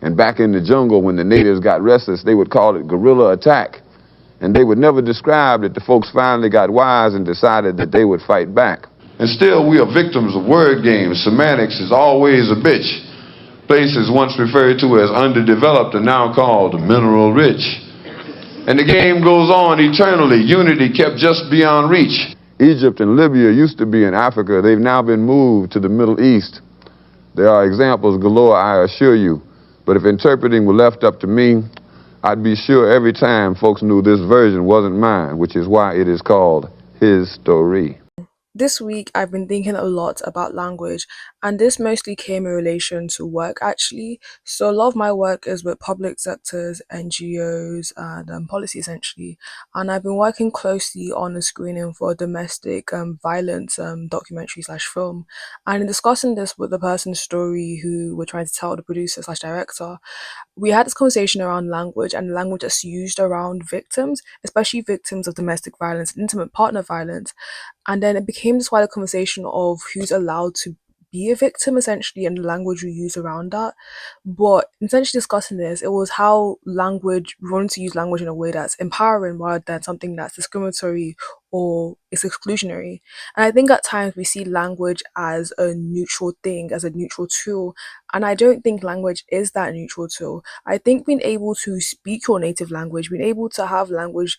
And back in the jungle, when the natives got restless, they would call it guerrilla attack. And they would never describe that the folks finally got wise and decided that they would fight back. And still, we are victims of word games. Semantics is always a bitch. Places once referred to as underdeveloped are now called mineral rich. And the game goes on eternally. Unity kept just beyond reach. Egypt and Libya used to be in Africa. They've now been moved to the Middle East. There are examples galore, I assure you. But if interpreting were left up to me, I'd be sure every time folks knew this version wasn't mine, which is why it is called his story. This week, I've been thinking a lot about language, and this mostly came in relation to work actually. So, a lot of my work is with public sectors, NGOs, and policy essentially. And I've been working closely on a screening for a domestic violence documentary slash film. And in discussing this with the person's story who we're trying to tell, the producer slash director, we had this conversation around language and language that's used around victims, especially victims of domestic violence and intimate partner violence. And then it became this wider conversation of who's allowed to be a victim essentially and the language we use around that. But essentially discussing this, it was how language, we wanted to use language in a way that's empowering rather than something that's discriminatory or is exclusionary. And I think at times we see language as a neutral thing, as a neutral tool. And I don't think language is that neutral tool. I think being able to speak your native language, being able to have language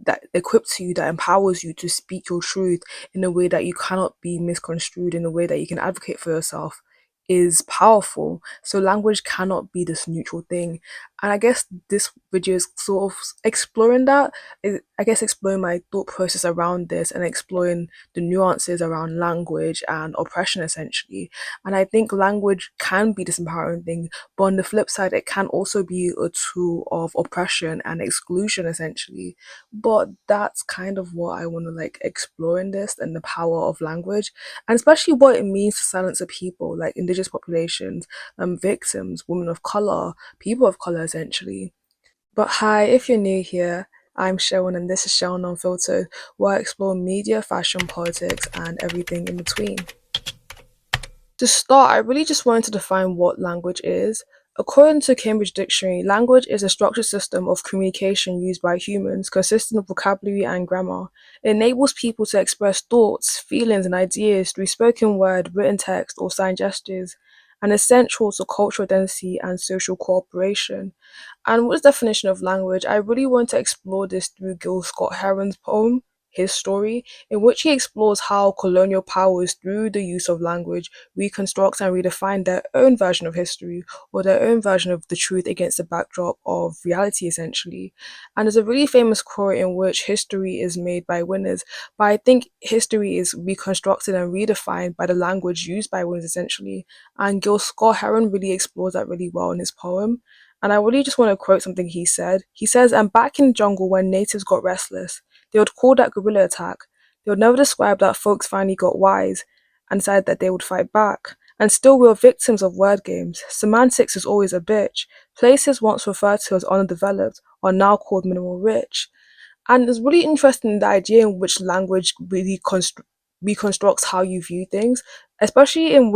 that equips you, that empowers you to speak your truth in a way that you cannot be misconstrued, in a way that you can advocate for yourself, is powerful. So language cannot be this neutral thing. And I guess this video is sort of exploring that. I guess exploring my thought process around this and exploring the nuances around language and oppression essentially. And I think language can be this empowering thing, but on the flip side, it can also be a tool of oppression and exclusion essentially. But that's kind of what I want to like explore in this and the power of language, and especially what it means to silence a people like indigenous populations, victims, women of color, people of color essentially. But hi, if you're new here, I'm Sharon and this is Sharon Unfiltered, where I explore media, fashion, politics, and everything in between. To start, I really just wanted to define what language is. According to Cambridge Dictionary, language is a structured system of communication used by humans consisting of vocabulary and grammar. It enables people to express thoughts, feelings, and ideas through spoken word, written text, or sign gestures, and is central to cultural identity and social cooperation. And with this definition of language, I really want to explore this through Gil Scott Heron's poem, His Story, in which he explores how colonial powers, through the use of language, reconstruct and redefine their own version of history or their own version of the truth against the backdrop of reality, essentially. And there's a really famous quote in which history is made by winners, but I think history is reconstructed and redefined by the language used by winners, essentially. And Gil Scott Heron really explores that really well in his poem. And I really just want to quote something he said. He says, "And back in the jungle when natives got restless, they would call that guerrilla attack. They would never describe that folks finally got wise and decided that they would fight back. And still we are victims of word games. Semantics is always a bitch. Places once referred to as underdeveloped are now called mineral rich." And it's really interesting the idea in which language really reconstructs how you view things, especially in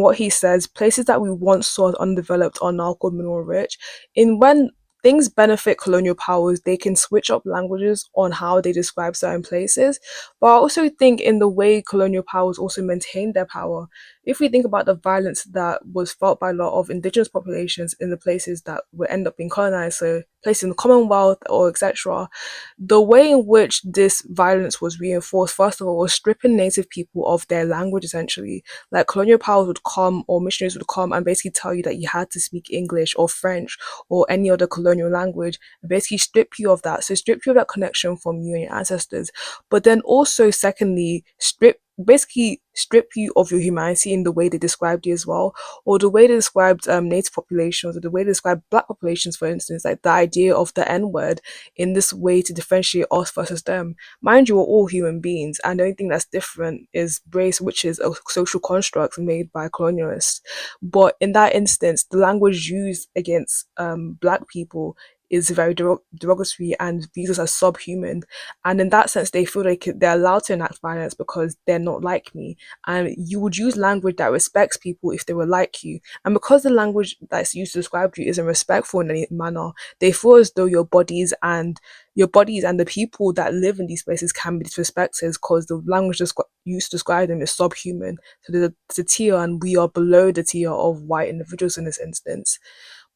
what he says, places that we once saw as undeveloped are now called mineral rich. In when things benefit colonial powers, they can switch up languages on how they describe certain places. But I also think in the way colonial powers also maintain their power, if we think about the violence that was felt by a lot of indigenous populations in the places that would end up being colonized, so places in the Commonwealth or etc., the way in which this violence was reinforced, first of all, was stripping native people of their language essentially. Like colonial powers would come or missionaries would come and basically tell you that you had to speak English or French or any other colonial language, and basically strip you of that. So strip you of that connection from you and your ancestors. But then also, secondly, strip you of your humanity in the way they described you as well, or the way they described native populations, or the way they described black populations, for instance, like the idea of the N-word in this way to differentiate us versus them. Mind you, we're all human beings, and the only thing that's different is race, which is a social construct made by colonialists. But in that instance, the language used against black people is very derogatory and views us as subhuman. And in that sense, they feel like they're allowed to enact violence because they're not like me. And you would use language that respects people if they were like you. And because the language that's used to describe you isn't respectful in any manner, they feel as though your bodies and the people that live in these places can be disrespected because the language used to describe them is subhuman. So there's a tier, and we are below the tier of white individuals in this instance.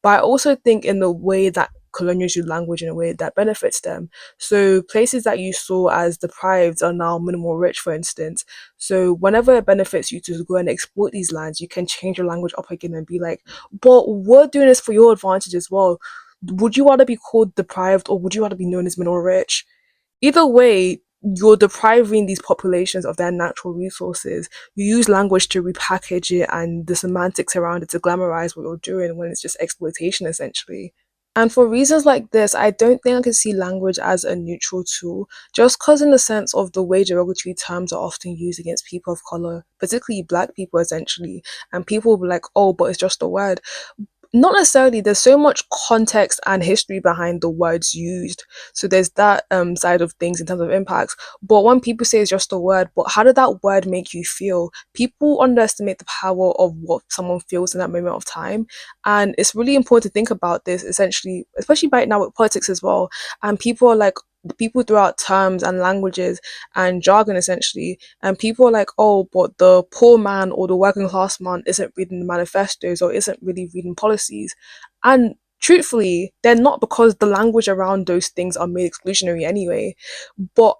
But I also think in the way that colonials use language in a way that benefits them. So places that you saw as deprived are now minimal rich, for instance. So whenever it benefits you to go and exploit these lands, you can change your language up again and be like, but we're doing this for your advantage as well. Would you rather be called deprived, or would you rather be known as minimal rich? Either way, you're depriving these populations of their natural resources. You use language to repackage it and the semantics around it to glamorize what you're doing when it's just exploitation, essentially. And for reasons like this, I don't think I can see language as a neutral tool, just because, in the sense of the way derogatory terms are often used against people of color, particularly black people, essentially, and people will be like, oh, but it's just a word. Not necessarily. There's so much context and history behind the words used. So there's that side of things in terms of impacts. But when people say it's just a word, but how did that word make you feel? People underestimate the power of what someone feels in that moment of time. And it's really important to think about this, essentially, especially right now with politics as well. And people are like, people throughout terms and languages and jargon, essentially, and people are like, oh, but the poor man or the working class man isn't reading the manifestos or isn't really reading policies. And truthfully, they're not, because the language around those things are made exclusionary anyway. But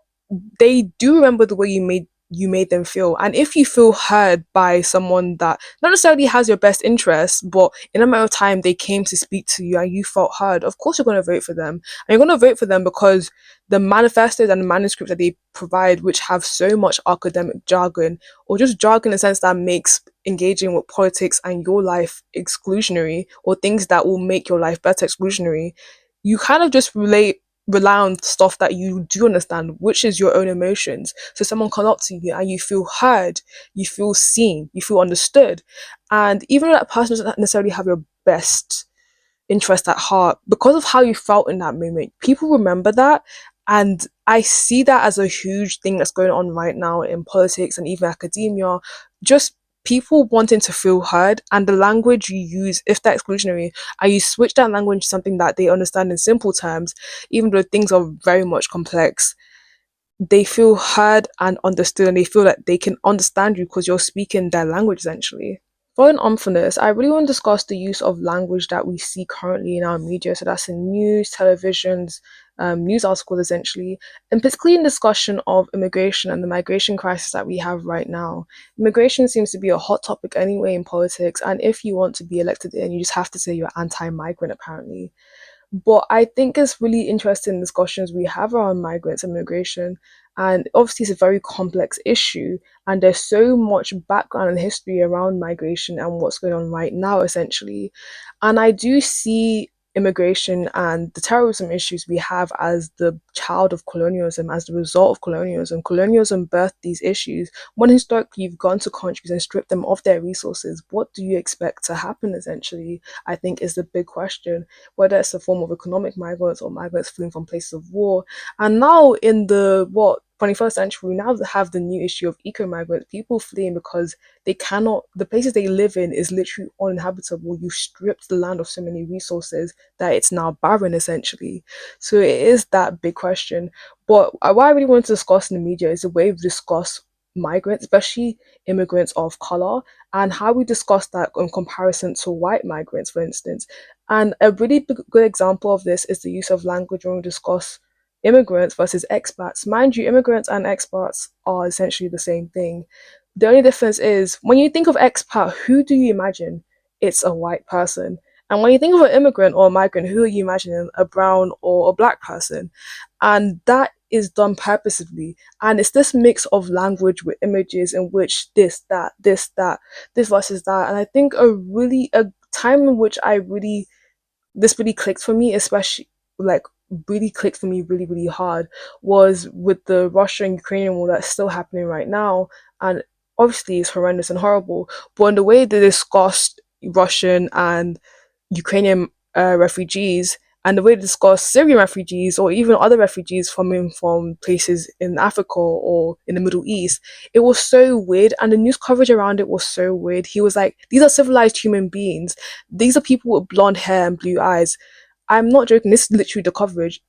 they do remember the way you made them feel. And if you feel heard by someone that not necessarily has your best interests, but in a matter of time they came to speak to you and you felt heard, of course you're going to vote for them. And you're going to vote for them because the manifestos and the manuscripts that they provide, which have so much academic jargon, or just jargon in a sense that makes engaging with politics and your life exclusionary, or things that will make your life better exclusionary, you kind of just rely on stuff that you do understand, which is your own emotions. So someone come up to you and you feel heard, you feel seen, you feel understood. And even though that person doesn't necessarily have your best interest at heart, because of how you felt in that moment, people remember that. And I see that as a huge thing that's going on right now in politics and even academia. Just people wanting to feel heard, and the language you use, if that's exclusionary, and you switch that language to something that they understand in simple terms, even though things are very much complex, they feel heard and understood, and they feel that they can understand you because you're speaking their language, essentially. Following on from this, I really want to discuss the use of language that we see currently in our media. So that's in news, televisions, news articles, essentially, and particularly in discussion of immigration and the migration crisis that we have right now. Immigration seems to be a hot topic anyway in politics, and if you want to be elected in, you just have to say you're anti-migrant, apparently. But I think it's really interesting discussions we have around migrants and migration. And obviously, it's a very complex issue. And there's so much background and history around migration and what's going on right now, essentially. And I do see immigration and the terrorism issues we have as the child of colonialism, as the result of colonialism. Colonialism birthed these issues. When historically you've gone to countries and stripped them of their resources, what do you expect to happen, essentially? I think is the big question, whether it's a form of economic migrants or migrants fleeing from places of war. And now in the 21st century, we now have the new issue of eco migrants, people fleeing because they cannot, the places they live in is literally uninhabitable. You stripped the land of so many resources that it's now barren, essentially. So it is that big question. But what I really want to discuss in the media is the way we discuss migrants, especially immigrants of color, and how we discuss that in comparison to white migrants, for instance. And a really good example of this is the use of language when we discuss immigrants versus expats. Mind you, immigrants and expats are essentially the same thing. The only difference is when you think of expat, who do you imagine? It's a white person. And when you think of an immigrant or a migrant, who are you imagining? A brown or a black person? And that is done purposefully. And it's this mix of language with images in which this versus that. And I think a time in which this really clicked for me, especially like really clicked for me really, really hard, was with the Russia and Ukrainian war that's still happening right now. And obviously it's horrendous and horrible. But in the way they discussed Russian and Ukrainian refugees and the way they discuss Syrian refugees or even other refugees coming from places in Africa or in the Middle East, it was so weird. And the news coverage around it was so weird. He was like, these are civilized human beings. These are people with blonde hair and blue eyes. I'm not joking. This is literally the coverage.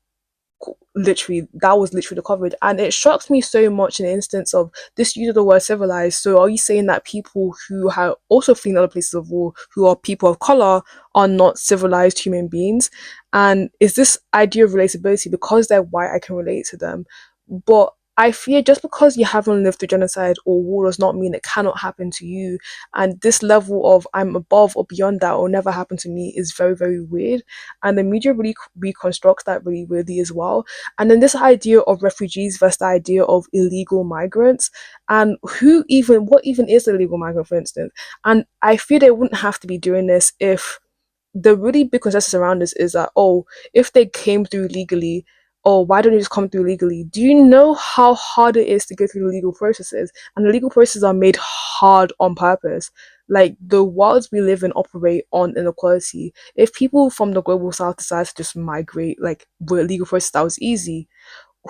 Literally, that was literally the coverage, and it shocks me so much in the instance of this use of the word civilized. So are you saying that people who have also fleeing other places of war, who are people of color, are not civilized human beings? And is this idea of relatability, because they're white I can relate to them, but I fear just because you haven't lived through genocide or war does not mean it cannot happen to you. And this level of I'm above or beyond that or never happen to me is very, very weird. And the media really reconstructs that really weirdly as well. And then this idea of refugees versus the idea of illegal migrants, and what even is an illegal migrant, for instance. And I feel they wouldn't have to be doing this if the really big consensus around this is that, oh, if they came through legally, oh, why don't they just come through legally? Do you know how hard it is to go through the legal processes? And the legal processes are made hard on purpose. Like, the worlds we live in operate on inequality. If people from the global south decide to just migrate, like, with a legal process that was easy,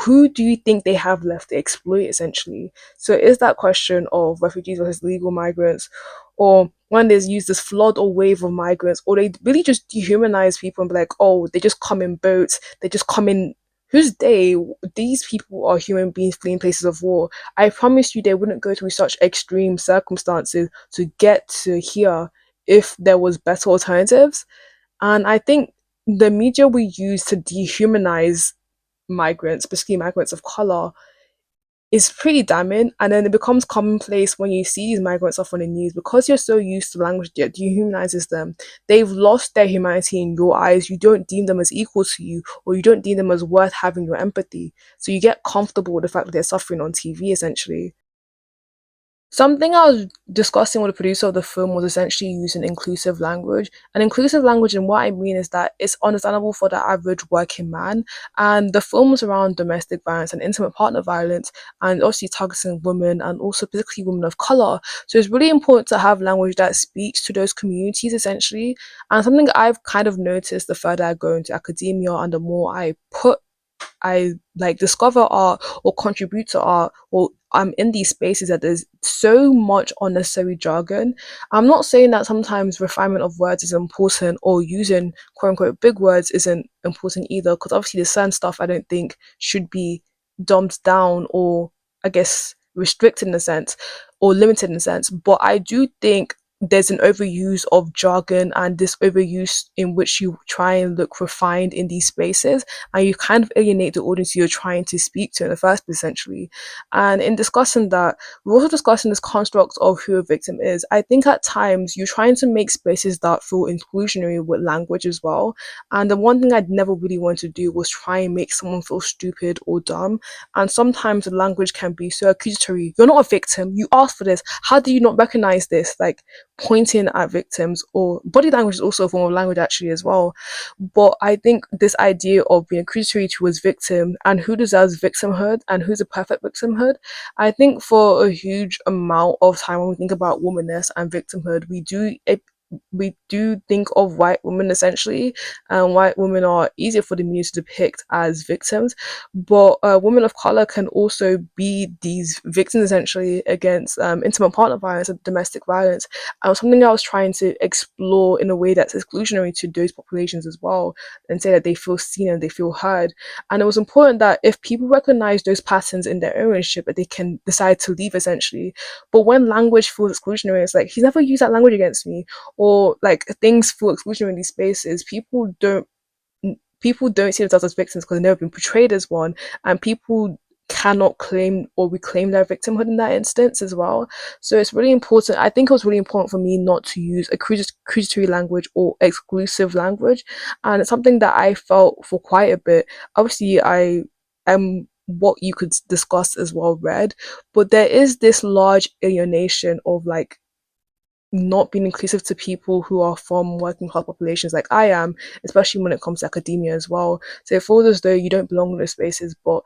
who do you think they have left to exploit, essentially? So is that question of refugees versus legal migrants, or when there's used this flood or wave of migrants, or they really just dehumanize people and be like, oh, they just come in boats, they just come in. Who's they? These people are human beings fleeing places of war. I promise you they wouldn't go through such extreme circumstances to get to here if there was better alternatives. And I think the media we use to dehumanize migrants, specifically migrants of color, is pretty damning. And then it becomes commonplace when you see these migrants off on the news, because you're so used to language that dehumanizes them. They've lost their humanity in your eyes. You don't deem them as equal to you, or you don't deem them as worth having your empathy. So you get comfortable with the fact that they're suffering on TV, essentially. Something I was discussing with the producer of the film was essentially using inclusive language. And inclusive language, and what I mean is that it's understandable for the average working man. And the film was around domestic violence and intimate partner violence, and obviously targeting women and also particularly women of color. So it's really important to have language that speaks to those communities, essentially. And something I've kind of noticed the further I go into academia and the more I like discover art or contribute to art, or I'm in these spaces, that there's so much unnecessary jargon. I'm not saying that sometimes refinement of words is important, or using quote unquote big words isn't important either, because obviously there's certain stuff I don't think should be dumbed down, or I guess restricted in a sense, or limited in a sense. But I do think there's an overuse of jargon, and this overuse in which you try and look refined in these spaces, and you kind of alienate the audience you're trying to speak to in the first place, essentially. And in discussing that, we're also discussing this construct of who a victim is. I think at times you're trying to make spaces that feel inclusionary with language as well. And the one thing I'd never really want to do was try and make someone feel stupid or dumb. And sometimes the language can be so accusatory. You're not a victim. You asked for this. How do you not recognize this? Like, pointing at victims, or body language is also a form of language actually as well. But I think this idea of being accusatory towards victim, and who deserves victimhood and who's a perfect victimhood, I think for a huge amount of time when we think about womanness and victimhood, we do think of white women, essentially, and white women are easier for the media to depict as victims. But women of color can also be these victims, essentially, against intimate partner violence and domestic violence. And something I was trying to explore in a way that's exclusionary to those populations as well, and say that they feel seen and they feel heard. And it was important that if people recognize those patterns in their own relationship, that they can decide to leave, essentially. But when language feels exclusionary, it's like, he's never used that language against me, or like things feel exclusionary in these spaces. People don't see themselves as victims because they've never been portrayed as one, and people cannot claim or reclaim their victimhood in that instance as well. So it's really important. I think it was really important for me not to use accusatory language or exclusive language, and it's something that I felt for quite a bit. Obviously, I am what you could discuss as well read, but there is this large alienation of like not being inclusive to people who are from working class populations like I am, especially when it comes to academia as well. So it feels as though you don't belong in those spaces, but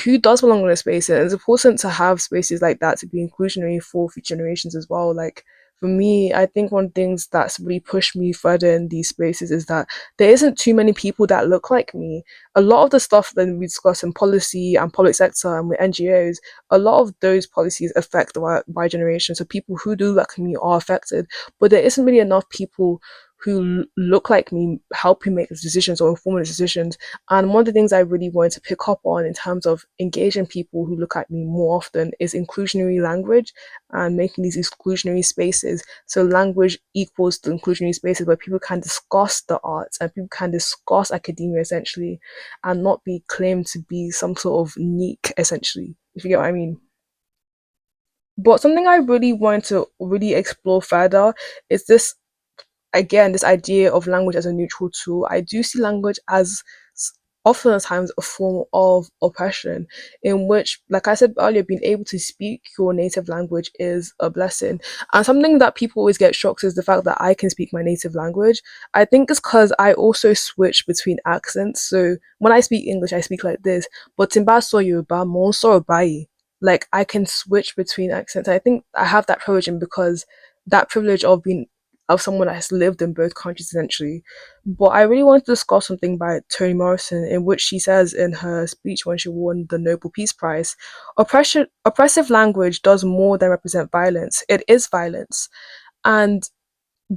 who does belong in those spaces? And it's important to have spaces like that to be inclusionary for future generations as well. Like, for me, I think one of the things that's really pushed me further in these spaces is that there isn't too many people that look like me. A lot of the stuff that we discuss in policy and public sector and with NGOs, a lot of those policies affect the Y generation. So people who do look like me are affected, but there isn't really enough people who look like me helping make these decisions or inform these decisions. And one of the things I really wanted to pick up on in terms of engaging people who look like me more often is inclusionary language and making these exclusionary spaces. So language equals the inclusionary spaces where people can discuss the arts and people can discuss academia essentially and not be claimed to be some sort of unique essentially, if you get what I mean. But something I really wanted to really explore further is this again, this idea of language as a neutral tool. I do see language as often at times a form of oppression, in which, like I said earlier, being able to speak your native language is a blessing. And something that people always get shocked is the fact that I can speak my native language. I think it's because I also switch between accents. So when I speak English, I speak like this, but Timba so Yoruba, mo so Bai. Like I can switch between accents. I think I have that privilege, and because that privilege of being of someone that has lived in both countries essentially. But I really want to discuss something by Toni Morrison, in which she says in her speech when she won the Nobel Peace Prize, oppressive language does more than represent violence. It is violence. And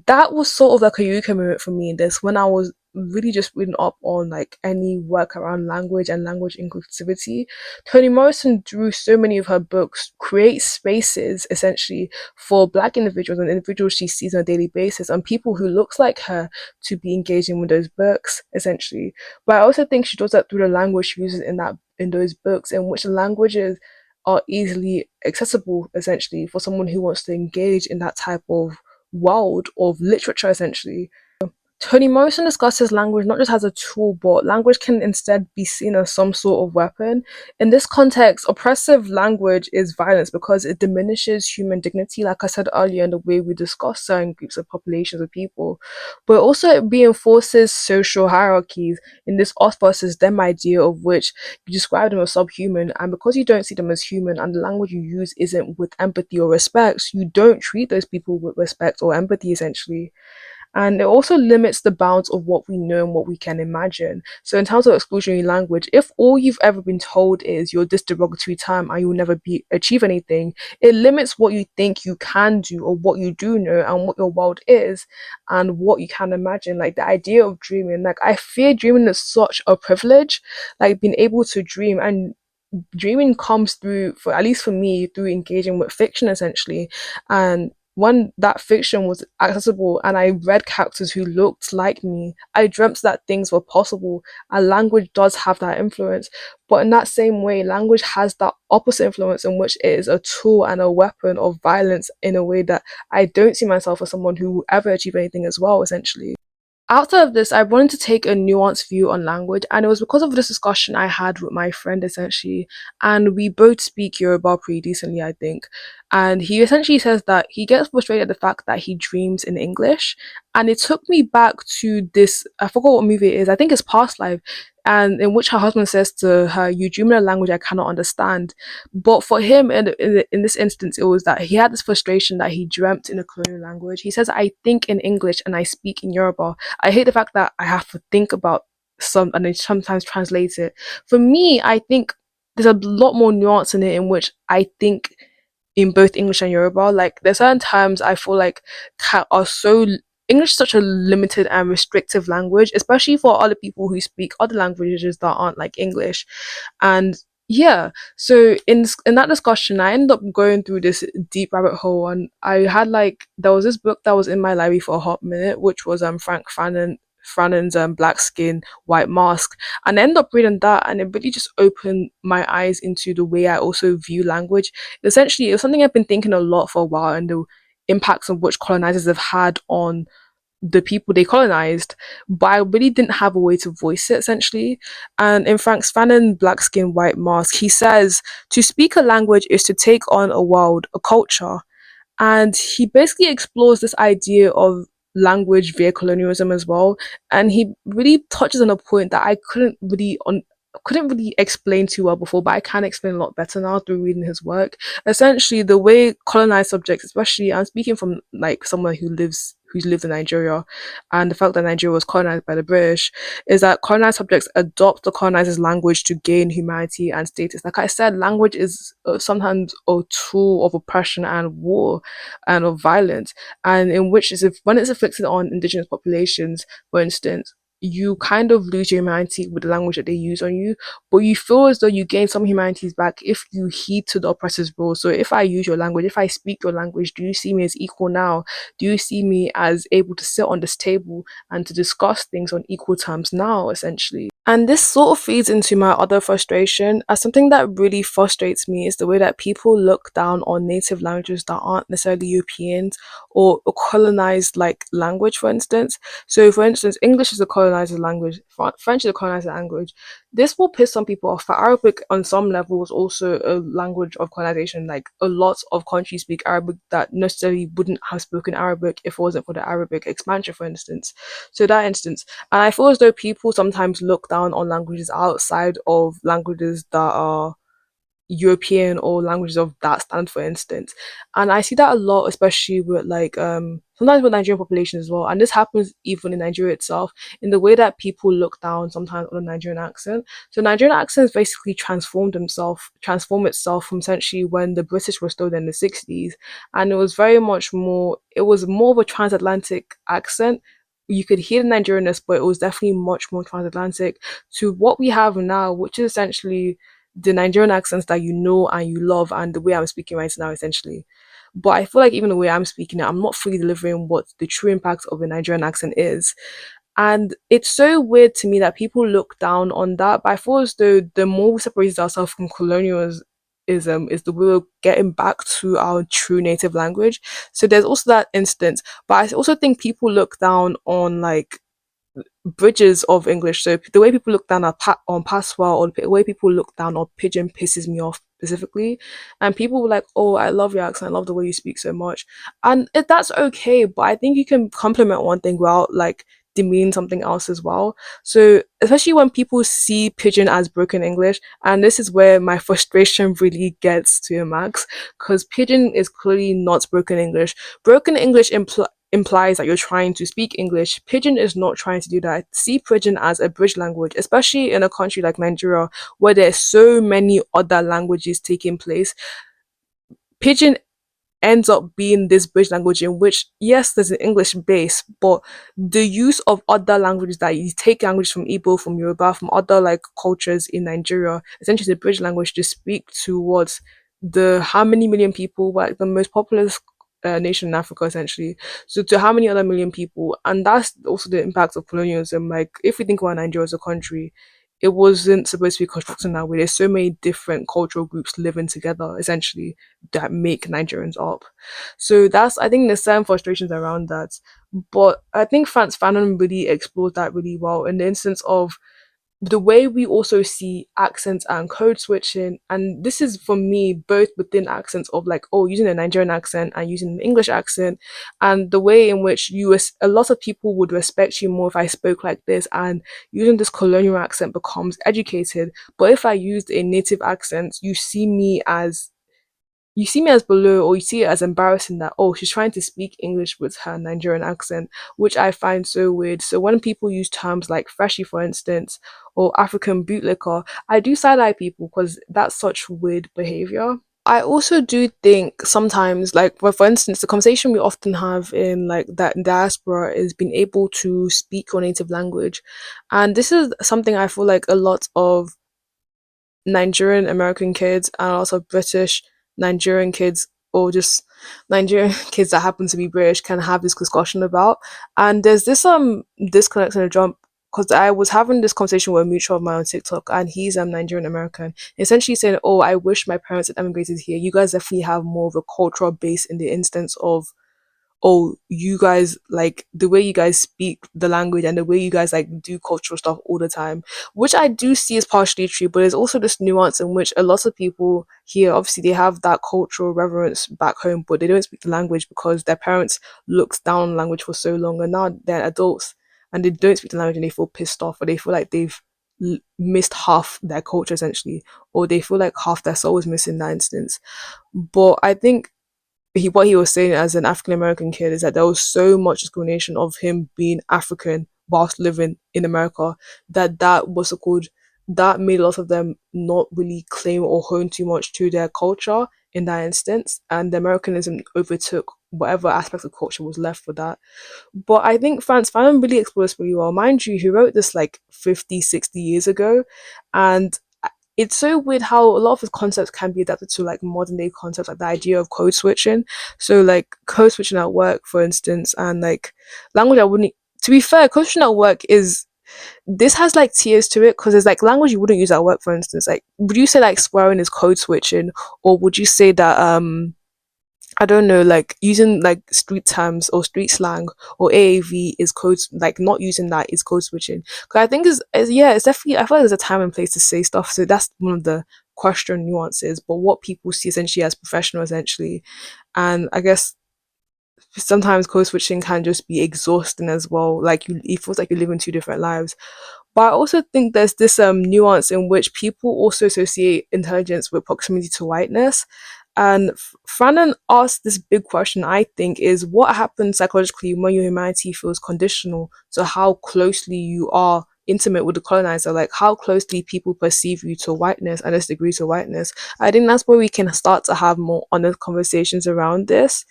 that was sort of like a eureka moment for me in this when I was really just reading up on like any work around language and language inclusivity. Toni Morrison, through so many of her books, creates spaces essentially for black individuals and individuals she sees on a daily basis and people who looks like her to be engaging with those books essentially. But I also think she does that through the language she uses in those books, in which the languages are easily accessible essentially for someone who wants to engage in that type of world of literature essentially. Toni Morrison discusses language not just as a tool, but language can instead be seen as some sort of weapon. In this context, oppressive language is violence because it diminishes human dignity, like I said earlier, in the way we discuss certain groups of populations of people. But also, it reinforces social hierarchies in this us versus them idea, of which you describe them as subhuman, and because you don't see them as human and the language you use isn't with empathy or respect, you don't treat those people with respect or empathy essentially. And it also limits the bounds of what we know and what we can imagine. So, in terms of exclusionary language, if all you've ever been told is you're this derogatory term and you'll never achieve anything, it limits what you think you can do or what you do know and what your world is and what you can imagine. Like the idea of dreaming, like I fear dreaming is such a privilege, like being able to dream, and dreaming comes through, for at least for me, through engaging with fiction essentially. And when that fiction was accessible and I read characters who looked like me, I dreamt that things were possible, and language does have that influence. But in that same way, language has that opposite influence, in which it is a tool and a weapon of violence, in a way that I don't see myself as someone who will ever achieve anything as well essentially. Outside of this, I wanted to take a nuanced view on language, and it was because of this discussion I had with my friend essentially. And we both speak Yoruba pretty decently, I think. And he essentially says that he gets frustrated at the fact that he dreams in English. And it took me back to this, I forgot what movie it is, I think it's Past Life, and in which her husband says to her, "You dream in a language I cannot understand." But for him, in this instance, it was that he had this frustration that he dreamt in a colonial language. He says, "I think in English and I speak in Yoruba. I hate the fact that I have to think about some and then sometimes translate it." For me, I think there's a lot more nuance in it, in which I think in both English and Yoruba. Like there's certain times I feel like are so English is such a limited and restrictive language, especially for other people who speak other languages that aren't like English. And yeah, so in that discussion, I ended up going through this deep rabbit hole, and I had like there was this book that was in my library for a hot minute, which was Franon's Black Skin, White Mask, and I ended up reading that, and it really just opened my eyes into the way I also view language. Essentially, it was something I've been thinking a lot for a while, and the impacts of which colonizers have had on the people they colonized, but I really didn't have a way to voice it essentially. And in Frantz Fanon, Black Skin, White Mask, he says to speak a language is to take on a world, a culture. And he basically explores this idea of language via colonialism as well. And he really touches on a point that I couldn't really couldn't really explain too well before, but I can explain a lot better now through reading his work. Essentially, the way colonized subjects, especially I'm speaking from like someone who's lived in Nigeria, and the fact that Nigeria was colonized by the British, is that colonized subjects adopt the colonizer's language to gain humanity and status. Like I said, language is sometimes a tool of oppression and war and of violence, and in which is if when it's afflicted on indigenous populations, for instance, you kind of lose your humanity with the language that they use on you, but you feel as though you gain some humanities back if you heed to the oppressor's rule. So if I use your language, if I speak your language, do you see me as equal now? Do you see me as able to sit on this table and to discuss things on equal terms now, essentially? And this sort of feeds into my other frustration, as something that really frustrates me is the way that people look down on native languages that aren't necessarily Europeans or a colonized like language, for instance. So, for instance, English is a colonized language, French is a colonized language. This will piss some people off. For Arabic, on some levels, also a language of colonization. Like a lot of countries speak Arabic that necessarily wouldn't have spoken Arabic if it wasn't for the Arabic expansion, for instance. So that instance, and I feel as though people sometimes look down on languages outside of languages that are European or languages of that stand, for instance. And I see that a lot, especially with like sometimes with Nigerian population as well. And this happens even in Nigeria itself, in the way that people look down sometimes on the Nigerian accent. So Nigerian accents basically transform itself from essentially when the British were still there in the 60s. And it was more of a transatlantic accent. You could hear the Nigerianness, but it was definitely much more transatlantic to what we have now, which is essentially the Nigerian accents that you know and you love, and the way I'm speaking right now, essentially. But I feel like even the way I'm speaking it, I'm not fully delivering what the true impact of a Nigerian accent is. And it's so weird to me that people look down on that. But I feel as though the more we separate ourselves from colonialism is the way we're getting back to our true native language. So there's also that instance. But I also think people look down on like bridges of English. So the way people look down on patois or the way people look down on pidgin pisses me off specifically. And people were like, "Oh, I love your accent. I love the way you speak so much," and that's okay. But I think you can compliment one thing without like demean something else as well. So especially when people see pidgin as broken English, and this is where my frustration really gets to a max, because pidgin is clearly not broken English. Broken English implies that you're trying to speak English. Pidgin is not trying to do that. I see Pidgin as a bridge language, especially in a country like Nigeria where there's so many other languages taking place. Pidgin ends up being this bridge language in which, yes, there's an English base, but the use of other languages that you take language from Igbo, from Yoruba, from other like cultures in Nigeria, essentially the bridge language to speak towards the how many million people, like the most populous nation in Africa, essentially. So to how many other million people, and that's also the impact of colonialism. Like if we think about Nigeria as a country, it wasn't supposed to be constructed in that way. There's so many different cultural groups living together, essentially, that make Nigerians up. So that's I think there's some frustrations around that. But I think Frantz Fanon really explores that really well in the instance of the way we also see accents and code switching, and this is for me both within accents of like, oh, using a Nigerian accent and using an English accent, and the way in which a lot of people would respect you more if I spoke like this, and using this colonial accent becomes educated. But if I used a native accent, you see me as below, or you see it as embarrassing that, oh, she's trying to speak English with her Nigerian accent, which I find so weird. So when people use terms like freshie, for instance, or African bootlicker, I do side eye people because that's such weird behavior. I also do think sometimes, like, well, for instance, the conversation we often have in like that diaspora is being able to speak your native language. And this is something I feel like a lot of Nigerian American kids and also British Nigerian kids or just Nigerian kids that happen to be British can have this discussion about. And there's this disconnect and a jump because I was having this conversation with a mutual of mine on TikTok and he's Nigerian American. Essentially saying, "Oh, I wish my parents had emigrated here. You guys definitely have more of a cultural base in the instance of oh, you guys like the way you guys speak the language and the way you guys like do cultural stuff all the time," which I do see is partially true, but there's also this nuance in which a lot of people here, obviously, they have that cultural reverence back home, but they don't speak the language because their parents looked down on language for so long, and now they're adults and they don't speak the language and they feel pissed off or they feel like they've missed half their culture essentially, or they feel like half their soul is missing in that instance. But I think what he was saying as an African American kid is that there was so much discrimination of him being African whilst living in America that was so called that made a lot of them not really claim or hone too much to their culture in that instance, and the Americanism overtook whatever aspect of culture was left for that. But I think Frantz Fanon really explored this really well. Mind you, he wrote this like 50, 60 years ago, and it's so weird how a lot of his concepts can be adapted to like modern day concepts, like the idea of code switching. So like code switching at work, for instance, and like language I wouldn't. To be fair, code switching at work is this has like tiers to it because there's like language you wouldn't use at work, for instance. Like, would you say like swearing is code switching, or would you say that I don't know, like using like street terms or street slang or AAV is code, like not using that is code switching. Because I think is yeah, it's definitely, I feel like there's a time and place to say stuff. So that's one of the question nuances. But what people see essentially as professional, essentially, and I guess sometimes code switching can just be exhausting as well. Like it feels like you're living two different lives. But I also think there's this nuance in which people also associate intelligence with proximity to whiteness. And Fanon asked this big question, I think, is what happens psychologically when your humanity feels conditional to how closely you are intimate with the colonizer, like how closely people perceive you to whiteness and this degree to whiteness. I think that's where we can start to have more honest conversations around this.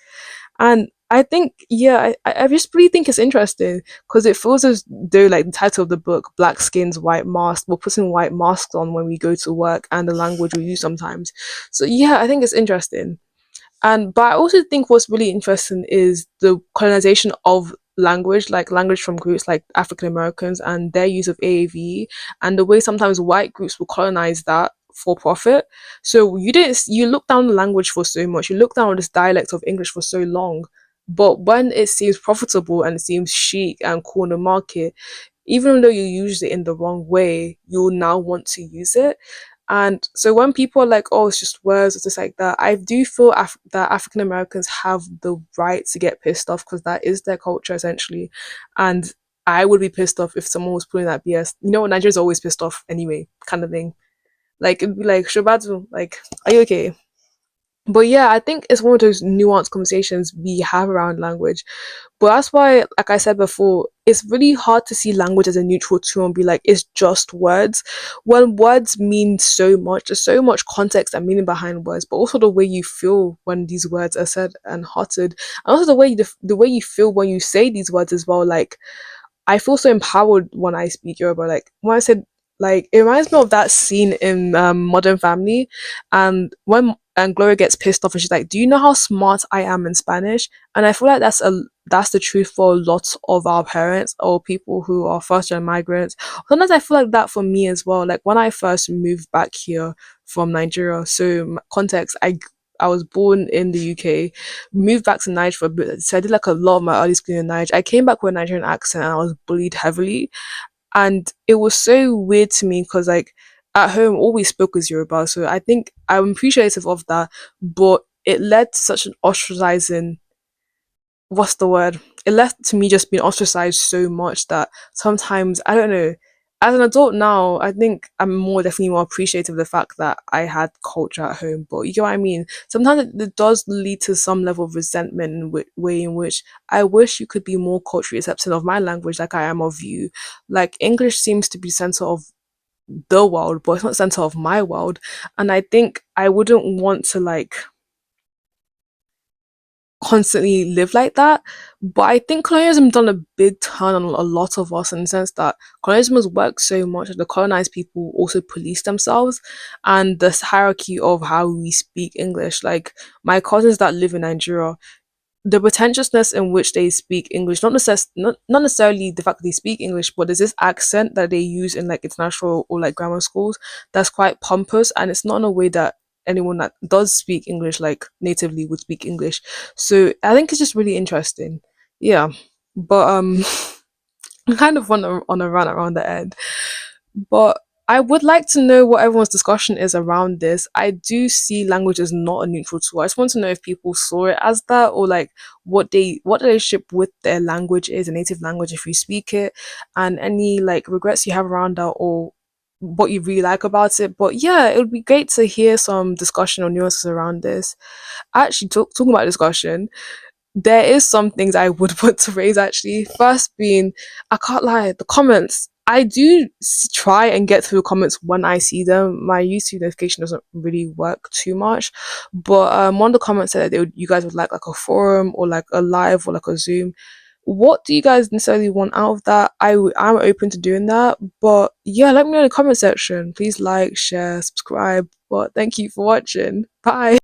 And I think, yeah, I just really think it's interesting because it feels as though, like the title of the book, Black Skins, White Masks, we're putting white masks on when we go to work and the language we use sometimes. So, yeah, I think it's interesting. And but I also think what's really interesting is the colonization of language, like language from groups like African Americans and their use of AAV, and the way sometimes white groups will colonize that for profit. So you look down the language for so much, you look down on this dialect of English for so long, but when it seems profitable and it seems chic and cool in the market, even though you use it in the wrong way, you'll now want to use it. And so when people are like, "Oh, it's just words," or just like that, I do feel that African Americans have the right to get pissed off because that is their culture essentially. And I would be pissed off if someone was pulling that BS. You know, Nigeria's always pissed off anyway, kind of thing. Like it'd be like, "Shobadu, like, are you okay?" But yeah, I think it's one of those nuanced conversations we have around language. But that's why, like I said before, it's really hard to see language as a neutral tool and be like, it's just words. When words mean so much, there's so much context and meaning behind words, but also the way you feel when these words are said and uttered, and also the way you feel when you say these words as well. Like I feel so empowered when I speak Yoruba. Like when I said, like it reminds me of that scene in Modern Family, and when and Gloria gets pissed off and she's like, "Do you know how smart I am in Spanish?" And I feel like that's the truth for a lot of our parents or people who are first gen migrants. Sometimes I feel like that for me as well. Like when I first moved back here from Nigeria, so context, I was born in the UK, moved back to Niger for a bit. So I did like a lot of my early schooling in Niger. I came back with a Nigerian accent and I was bullied heavily. And it was so weird to me because like at home all we spoke was Yoruba. So I think I'm appreciative of that. But it led to such an ostracizing, what's the word? It led to me just being ostracized so much that sometimes I don't know. As an adult now, I think I'm definitely more appreciative of the fact that I had culture at home. But you get what I mean? Sometimes it does lead to some level of resentment in way in which I wish you could be more culturally accepting of my language like I am of you. Like English seems to be center of the world, but it's not center of my world. And I think I wouldn't want to like constantly live like that. But I think colonialism done a big turn on a lot of us in the sense that colonialism has worked so much that the colonized people also police themselves and this hierarchy of how we speak English. Like my cousins that live in Nigeria, the pretentiousness in which they speak English, not necessarily the fact that they speak English, but there's this accent that they use in like international or like grammar schools that's quite pompous, and it's not in a way that anyone that does speak English like natively would speak English. So I think it's just really interesting. Yeah. But I'm kind of on a run around the end. But I would like to know what everyone's discussion is around this. I do see language as not a neutral tool. I just want to know if people saw it as that, or like what their relationship with their language is, a native language if you speak it, and any like regrets you have around that, or what you really like about it. But yeah, it would be great to hear some discussion or nuances around this. Actually, talking about discussion, there is some things I would want to raise actually. First being, I can't lie, the comments. I do try and get through comments when I see them. My YouTube notification doesn't really work too much, but one of the comments said that you guys would like a forum or like a live or like a Zoom. What do you guys necessarily want out of that? I'm open to doing that, but yeah, let me know in the comment section. Please like, share, subscribe. But thank you for watching. Bye.